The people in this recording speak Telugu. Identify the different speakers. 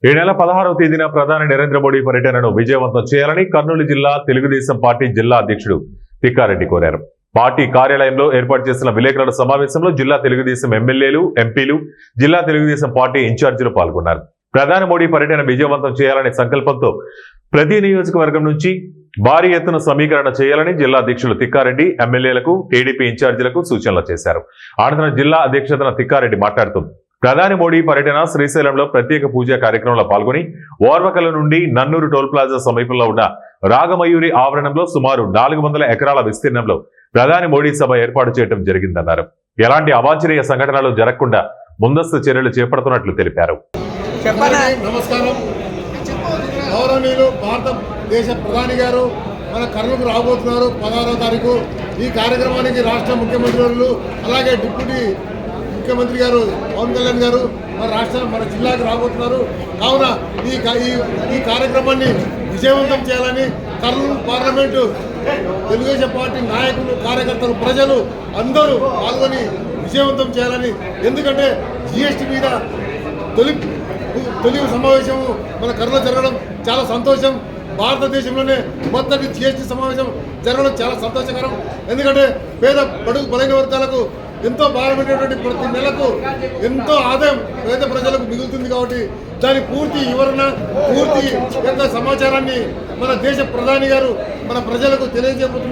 Speaker 1: ఈ నెల 16వ తేదీన ప్రధాని నరేంద్ర మోడీ పర్యటనను విజయవంతం చేయాలని కర్నూలు జిల్లా తెలుగుదేశం పార్టీ జిల్లా అధ్యక్షుడు తిక్కారెడ్డి కోరారు. పార్టీ కార్యాలయంలో ఏర్పాటు చేసిన విలేకరుల సమావేశంలో జిల్లా తెలుగుదేశం ఎమ్మెల్యేలు, ఎంపీలు, జిల్లా తెలుగుదేశం పార్టీ ఇన్ఛార్జీలు పాల్గొన్నారు. ప్రధాని మోడీ పర్యటన విజయవంతం చేయాలనే సంకల్పంతో ప్రతి నియోజకవర్గం నుంచి భారీ ఎత్తున సమీకరణ చేయాలని జిల్లా అధ్యక్షులు తిక్కారెడ్డి ఎమ్మెల్యేలకు, టీడీపీ ఇన్ఛార్జీలకు సూచనలు చేశారు. అనంతరం జిల్లా అధ్యక్షతన తిక్కారెడ్డి మాట్లాడుతూ ప్రధాని మోడీ పర్యటన శ్రీశైలంలో ప్రత్యేక పూజా కార్యక్రమంలో పాల్గొని ఓర్వకల నుండి నన్నూరు టోల్ ప్లాజా సమీపంలో ఉన్న రాగమయూరి ఆవరణంలో సుమారు 400 ఎకరాల విస్తీర్ణంలో ప్రధాని మోడీ సభ ఏర్పాటు చేయడం జరిగిందన్నారు. ఎలాంటి అవాంఛనీయ సంఘటనలు జరగకుండా ముందస్తు చర్యలు చేపడుతున్నట్లు తెలిపారు.
Speaker 2: నమస్కారం. గౌరవనీయులు భారతదేశ ప్రధాని గారు మన కర్నూలుకు రాబోతున్నారు 16వ తారీఖు. ఈ కార్యక్రమానికి రాష్ట్ర ముఖ్యమంత్రులు అలాగే డిప్యూటీ ముఖ్యమంత్రి గారు పవన్ కళ్యాణ్ గారు మన జిల్లాకు రాబోతున్నారు. కావున ఈ కార్యక్రమాన్ని విజయవంతం చేయాలని కర్నూలు పార్లమెంటు తెలుగుదేశం పార్టీ నాయకులు, కార్యకర్తలు, ప్రజలు అందరూ పాల్గొని విజయవంతం చేయాలని. ఎందుకంటే జిఎస్టీ మీద తొలి సమావేశం మన కర్నూలు జరగడం చాలా సంతోషం. భారతదేశంలోనే మొదటి జిఎస్టీ సమావేశం జరగడం చాలా సంతోషకరం. ఎందుకంటే పేద బడుగు బలైన వర్గాలకు ఎంతో భారమైనటువంటి ప్రతి నెలకు ఎంతో ఆదాయం పేద ప్రజలకు మిగులుతుంది. కాబట్టి దాని పూర్తి వివరణ, పూర్తి యొక్క సమాచారాన్ని మన దేశ ప్రధాని గారు మన ప్రజలకు తెలియజేయబోతున్నారు.